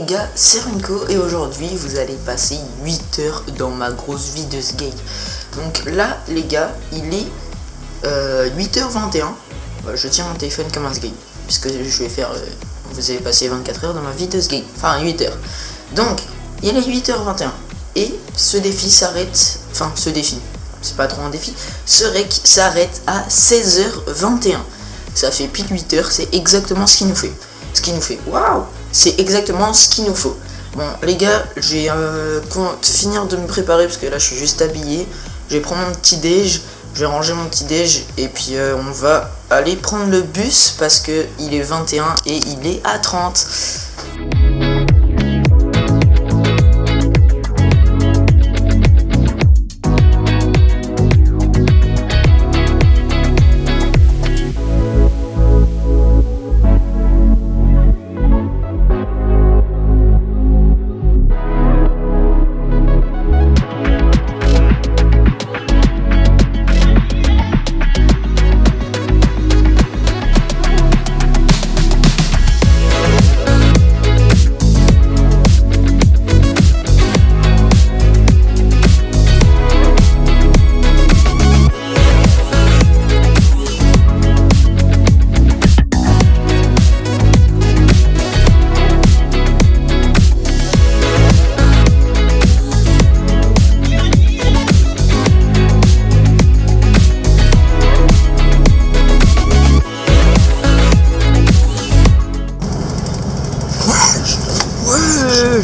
gars, c'est Renko et aujourd'hui vous allez passer 8 heures dans ma grosse vie de skate. Donc là les gars, il est 8h21. Je tiens mon téléphone comme un skate puisque je vais faire, vous allez passer 24 heures dans ma vie de skate, enfin 8 heures. Donc il est 8h21 et ce défi s'arrête, enfin ce défi, c'est pas trop un défi, ce rec s'arrête à 16h21. Ça fait pile 8 heures, c'est exactement ce qu'il nous fait. Waouh, c'est exactement ce qu'il nous faut. Bon les gars, je vais finir de me préparer parce que là je suis juste habillé. Je vais prendre mon petit déj, je vais ranger mon petit déj et puis on va aller prendre le bus parce que il est 21 et il est à 30.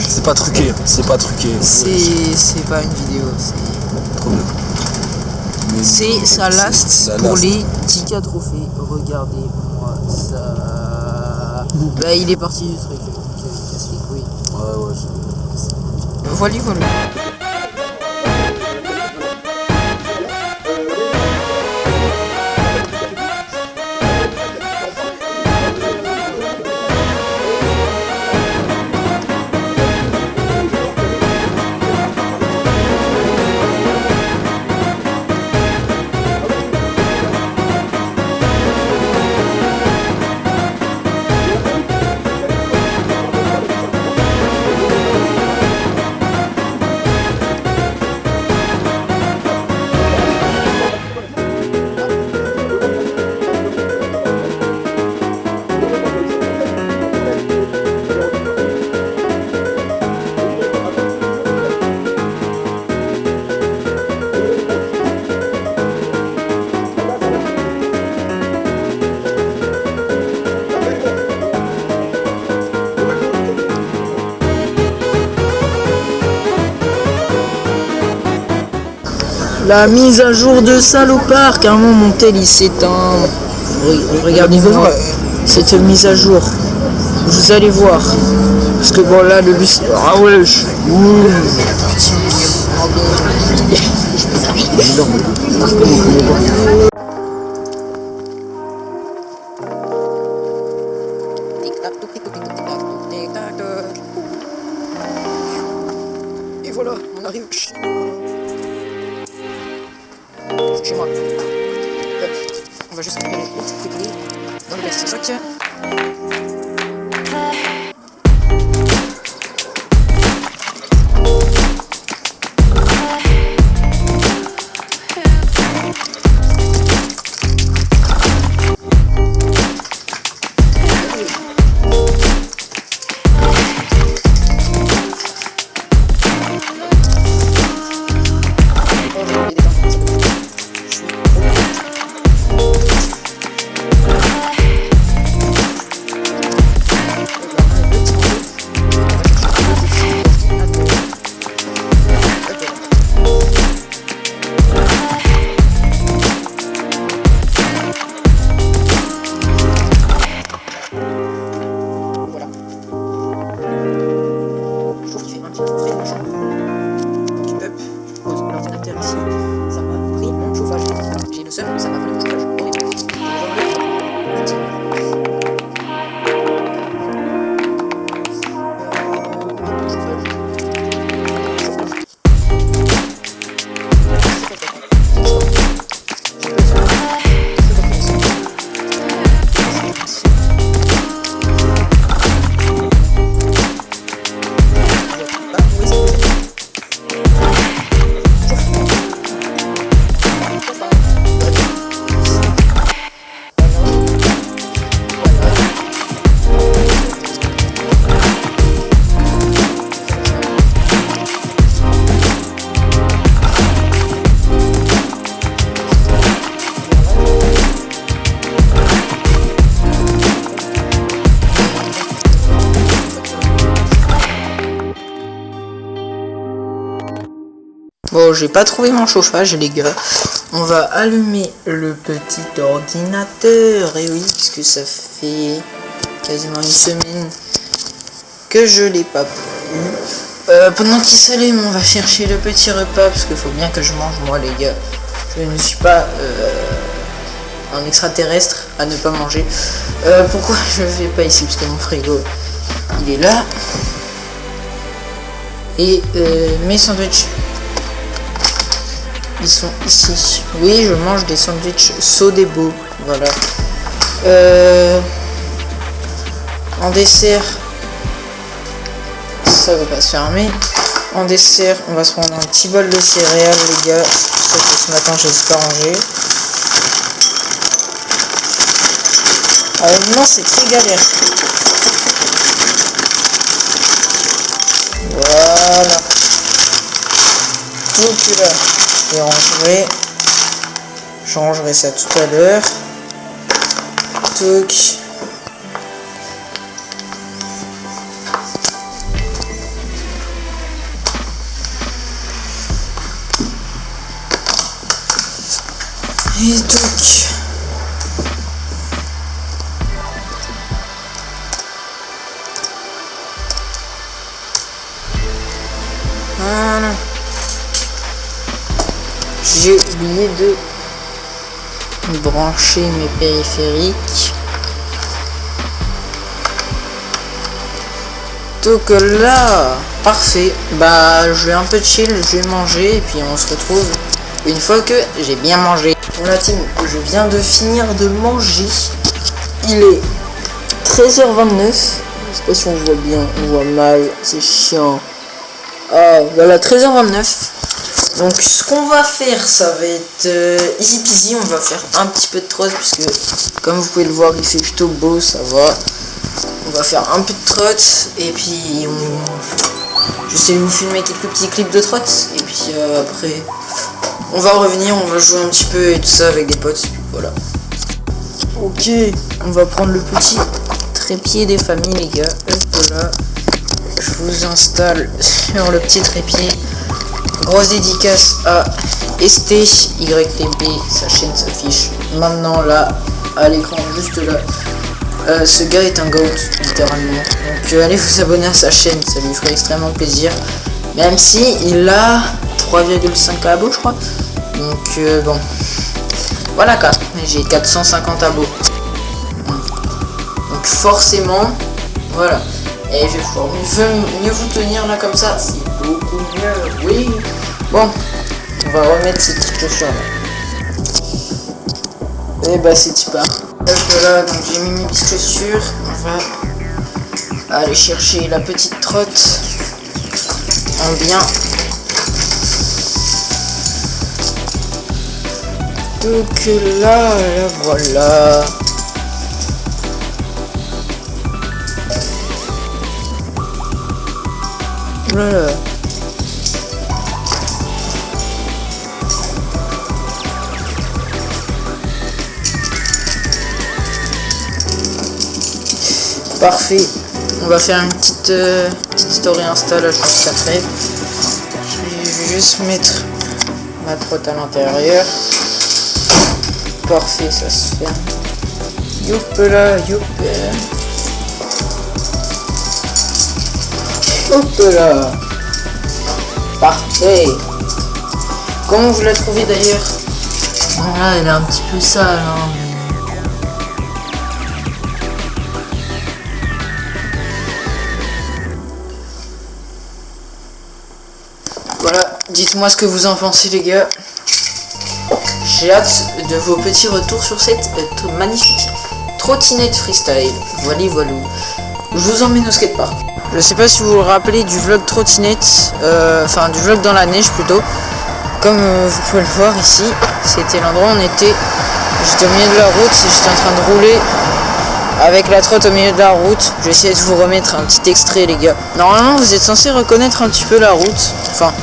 C'est pas truqué, c'est pas truqué. C'est pas une vidéo, c'est trop bien. C'est ça last pour last. les 10K trophées. Regardez-moi ça. Bah il est parti du truc. Casse les couilles. Ouais. Voilà. La mise à jour de salopard, carrément mon tel il s'éteint. Regardez-moi cette mise à jour. Vous allez voir. Parce que bon là le bus. Ah ouais. Et voilà, on arrive chez moi. On va juste récupérer les petites clés dans le sac. Bon, j'ai pas trouvé mon chauffage, les gars. On va allumer le petit ordinateur. Et oui, puisque ça fait quasiment une semaine que je l'ai pas eu. Pendant qu'il s'allume, on va chercher le petit repas, parce qu'il faut bien que je mange, moi, les gars. Je ne suis pas un extraterrestre à ne pas manger. Pourquoi je vais pas ici? Parce que mon frigo, il est là. Et mes sandwichs, ils sont ici. Oui, je mange des sandwichs Sodebo. Voilà. En dessert, ça va pas se fermer. En dessert, on va se prendre un petit bol de céréales, les gars. Sauf que ce matin, je les ai pas rangés. Non, c'est très galère. Voilà. Donc là, je rangerai ça tout à l'heure. Toc. Et toc. Voilà. J'ai oublié de brancher mes périphériques. Donc là, parfait. Bah, je vais un peu chill, je vais manger et puis on se retrouve une fois que j'ai bien mangé. Bon la team, je viens de finir de manger. Il est 13h29. Je sais pas si on voit bien, on voit mal, c'est chiant. Ah, voilà, 13h29. Donc ce qu'on va faire, ça va être easy peasy. On va faire un petit peu de trotte puisque comme vous pouvez le voir, il fait plutôt beau, ça va. On va faire un peu de trotte et puis j'essaie de vous filmer quelques petits clips de trotte et puis après on va revenir, on va jouer un petit peu et tout ça avec des potes. Voilà. Ok, on va prendre le petit trépied des familles, les gars. Hop là. Je vous installe sur le petit trépied. Grosse dédicace à STYTP, sa chaîne s'affiche maintenant là à l'écran juste là. Ce gars est un goat littéralement, donc allez vous abonner à sa chaîne, ça lui ferait extrêmement plaisir, même si il a 3,5 abos je crois, donc bon voilà quoi, j'ai 450 abos, donc forcément voilà. Et je vais pouvoir mieux vous tenir là comme ça, c'est beaucoup mieux, oui. Bon, on va remettre ces petites chaussures là. Et bah c'est super. Là, donc j'ai mis mes petites chaussures, on va aller chercher la petite trotte en bien. Donc là voilà. Voilà. Parfait. On va faire une petite story Insta là juste après. Je vais juste mettre ma trotte à l'intérieur. Parfait, ça se ferme. Youp là, youp. Hop là. Parfait. Comment vous la trouvez d'ailleurs? Voilà, elle est un petit peu sale hein. Voilà, dites-moi ce que vous en pensez les gars. J'ai hâte de vos petits retours sur cette magnifique trottinette freestyle. Voilà, voilà. Je vous emmène au skatepark. Je sais pas si vous vous rappelez du vlog trottinette, enfin du vlog dans la neige plutôt. Comme vous pouvez le voir ici, c'était l'endroit où on était. J'étais au milieu de la route, j'étais en train de rouler avec la trotte au milieu de la route. Je vais essayer de vous remettre un petit extrait les gars. Normalement vous êtes censé reconnaître un petit peu la route. Enfin,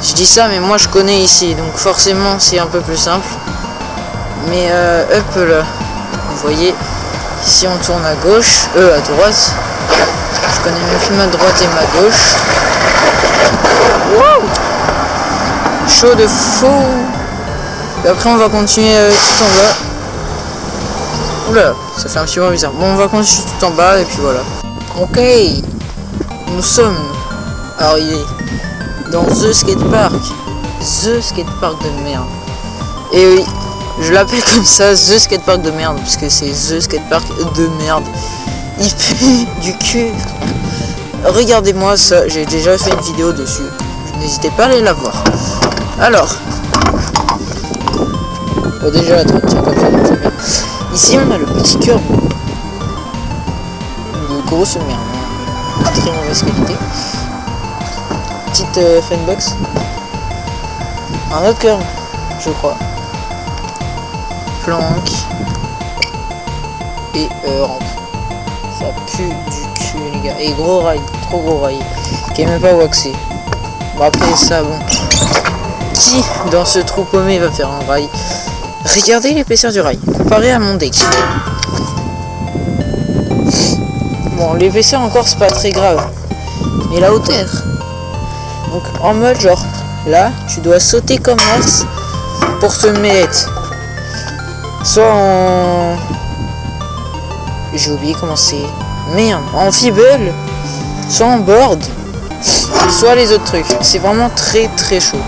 je dis ça mais moi je connais ici, donc forcément c'est un peu plus simple. Mais hop là, vous voyez, ici on tourne à gauche, à droite. Je connais même plus ma droite et ma gauche. Wow! chaud de fou. Et après on va continuer tout en bas. Oula, ça fait un petit peu bizarre. Bon, on va continuer tout en bas et puis voilà. Ok, nous sommes arrivés dans The Skatepark. The Skatepark de merde. Et oui, je l'appelle comme ça, The Skatepark de merde, parce que c'est The Skatepark de merde. Il pue du cul. Regardez-moi ça, j'ai déjà fait une vidéo dessus. N'hésitez pas à aller la voir. Alors, bon, déjà la tiens comme ça, donc c'est bien. Ici on a le petit cœur de grosse merde, très mauvaise qualité. Petite fanbox. Un autre cœur, je crois. Planque et rampe. Ça pue du cul les gars. Et gros rail, trop gros rail, qui est même pas waxé. Bon après ça bon. Qui dans ce trou paumé va faire un rail? Regardez l'épaisseur du rail, comparé à mon deck. Bon, l'épaisseur encore c'est pas très grave. Mais la hauteur. Donc en mode genre, là, tu dois sauter comme Mars pour te mettre. Soit en... J'ai oublié comment c'est. Merde, en feeble, soit en board, soit les autres trucs. C'est vraiment très très chaud.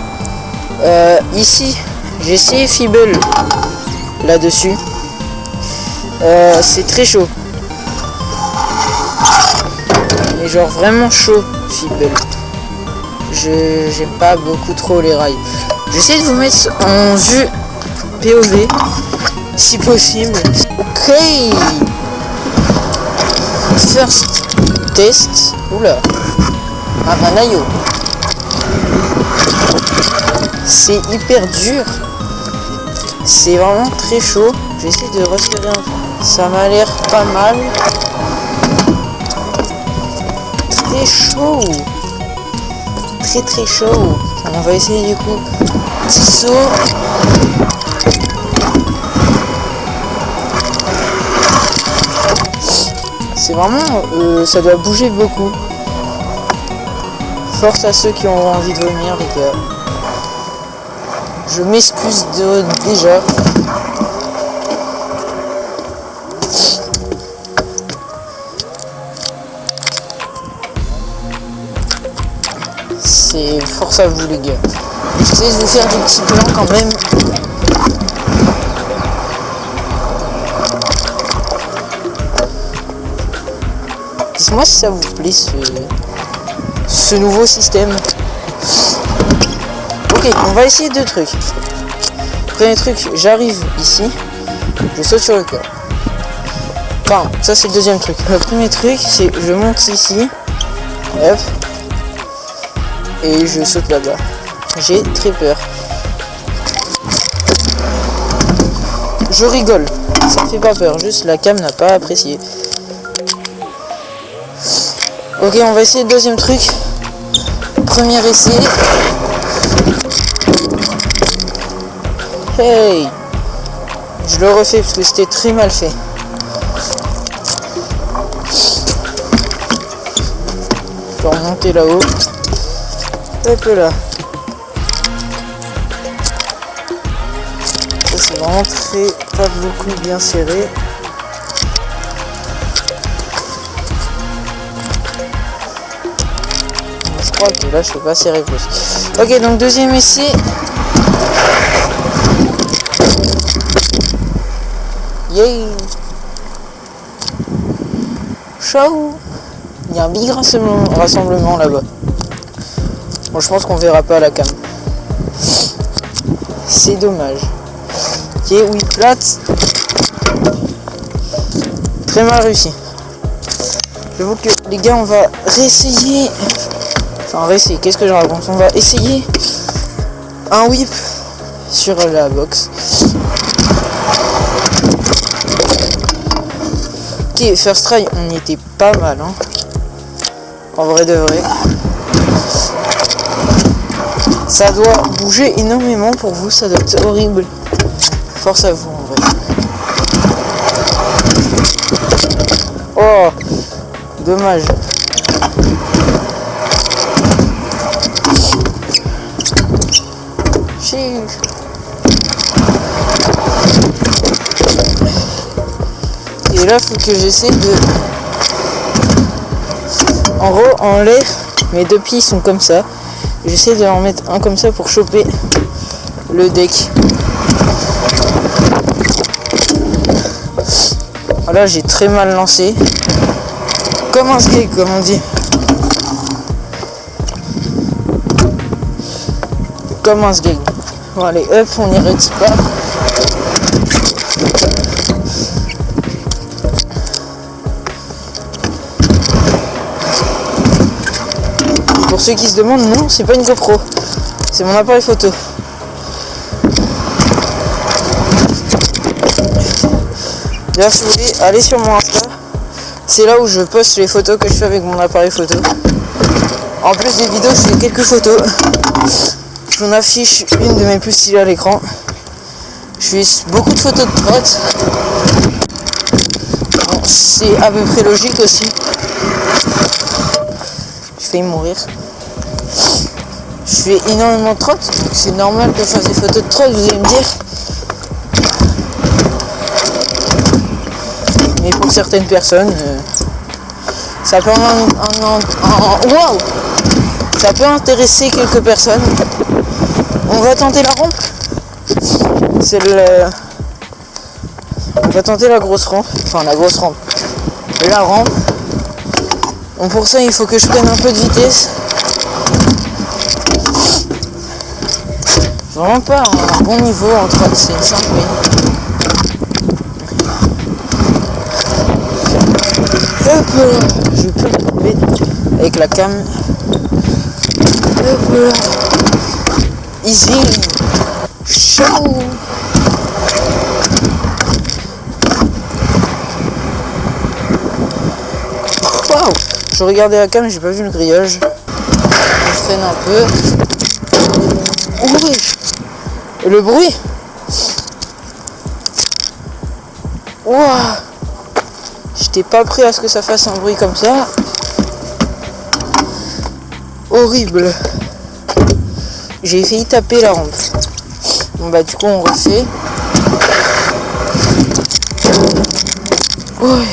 Ici, j'ai essayé feeble là-dessus. C'est très chaud. Mais genre vraiment chaud, feeble. J'aime pas beaucoup trop les rails. J'essaie de vous mettre en vue POV si possible. Ok. First test. Oula. Ah bah Nayo. C'est hyper dur. C'est vraiment très chaud. J'essaie de resserrer un peu. Ça m'a l'air pas mal. Très chaud. Très très chaud. On va essayer du coup. Petit saut. C'est vraiment... ça doit bouger beaucoup. Force à ceux qui ont envie de venir les gars. Je m'excuse déjà. C'est force à vous les gars. J'essaie de vous faire des petits plans quand même. Dites-moi si ça vous plaît ce nouveau système. Ok, on va essayer deux trucs. Premier truc, j'arrive ici, je saute sur le cœur. Enfin, ça c'est le deuxième truc. Le premier truc, c'est je monte ici, hop, et je saute là-bas. J'ai très peur. Je rigole, ça me fait pas peur, juste la cam n'a pas apprécié. Ok, on va essayer le deuxième truc. Premier essai. Hey! Je le refais parce que c'était très mal fait. Je vais remonter là-haut. Hop là. Ça c'est vraiment pas beaucoup bien serré. Je crois que là je peux pas serrer plus. Ok, donc deuxième essai. Yay! Ciao! Il y a un big rassemblement là-bas. Bon, je pense qu'on verra pas à la cam. C'est dommage. Ok, oui, plate. Très mal réussi. J'avoue que les gars, on va réessayer. Enfin, réessayer, qu'est-ce que je raconte? On va essayer un whip sur la box. Ok, first try, on y était pas mal, hein. En vrai de vrai. Ça doit bouger énormément pour vous, ça doit être horrible. Force à vous, en vrai. Oh, dommage. Et là, faut que j'essaie de... En gros, en l'air, mes deux pieds sont comme ça. J'essaie de en mettre un comme ça pour choper le deck. Voilà, j'ai très mal lancé. Comme un skate, comme on dit. Comme un skate. Bon, allez, hop, on n'y retire pas. Pour ceux qui se demandent, non, c'est pas une GoPro. C'est mon appareil photo. D'ailleurs, si vous voulez, allez sur mon Insta. C'est là où je poste les photos que je fais avec mon appareil photo. En plus des vidéos, je fais quelques photos. Je vous en affiche une de mes plus stylées à l'écran. Je fais beaucoup de photos de trotte. Bon, c'est à peu près logique aussi. Je failli mourir. Je fais énormément de trotte, donc c'est normal que je fasse des photos de trotte, vous allez me dire. Mais pour certaines personnes, ça peut wow, ça peut intéresser quelques personnes. On va tenter la rampe. On va tenter la grosse rampe. Enfin la grosse rampe. La rampe. Donc pour ça il faut que je prenne un peu de vitesse. Vraiment pas un bon niveau en trotte, c'est une simple. Hop là, je peux le trouver avec la cam. Hop là. Easy. Chaud. Waouh. Je regardais la cam, j'ai pas vu le grillage. Je freine un peu. Oui. Et le bruit. Waouh. J'étais pas prêt à ce que ça fasse un bruit comme ça. Horrible. J'ai failli taper la rampe. Bon bah du coup on refait. Ouais.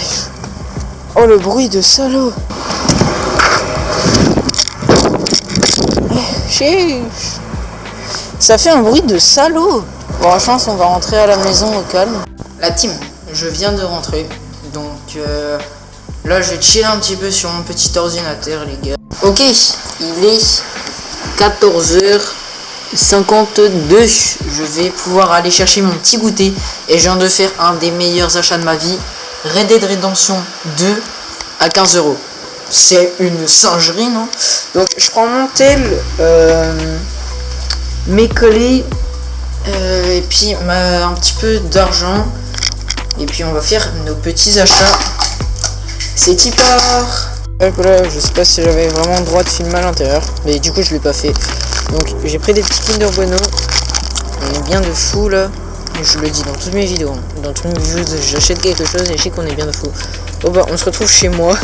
Oh le bruit de salaud. Chiche. Ça fait un bruit de salaud. Bon, je pense qu'on va rentrer à la maison au calme. La team, je viens de rentrer. Donc là, je chill un petit peu sur mon petit ordinateur, les gars. Ok, il est 14h52. Je vais pouvoir aller chercher mon petit goûter. Et je viens de faire un des meilleurs achats de ma vie. Red Dead Redemption 2 à 15 €. C'est une singerie, non? Donc je prends mon tel, mes collets, et puis un petit peu d'argent. Et puis on va faire nos petits achats. C'est y part. Hop là, je sais pas si j'avais vraiment le droit de filmer à l'intérieur. Mais du coup je l'ai pas fait. Donc j'ai pris des petits Kinder Bueno. On est bien de fou là. Je le dis dans toutes mes vidéos. Dans toutes mes vidéos, j'achète quelque chose et je sais qu'on est bien de fou. Bon bah on se retrouve chez moi.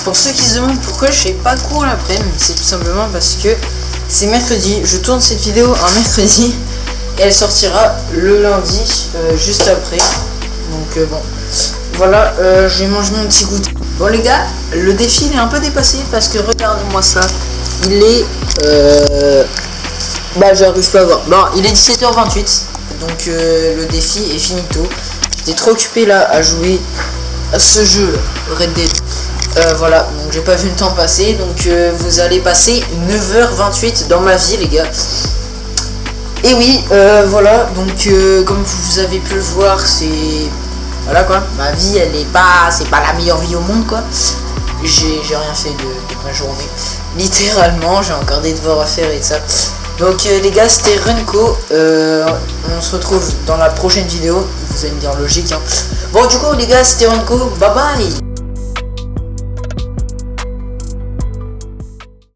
Pour ceux qui se demandent pourquoi je fais pas cours l'après-midi, c'est tout simplement parce que c'est mercredi. Je tourne cette vidéo un mercredi et elle sortira le lundi juste après. Donc bon, voilà, je vais manger mon petit goûter. Bon les gars, le défi il est un peu dépassé parce que regardez-moi ça. Il est bah j'arrive pas à voir. Bon, il est 17h28. Donc le défi est finito. J'étais trop occupé là à jouer à ce jeu Red Dead. Voilà, donc j'ai pas vu le temps passer. Donc vous allez passer 9h28 dans ma vie les gars. Et oui, voilà, donc comme vous avez pu le voir, c'est... Voilà quoi, ma vie elle est pas... C'est pas la meilleure vie au monde quoi. J'ai rien fait de ma journée. Littéralement, j'ai encore des devoirs à faire et ça. Donc les gars, c'était Runco. On se retrouve dans la prochaine vidéo. Vous allez me dire logique hein. Bon du coup les gars, c'était Runco. Bye bye.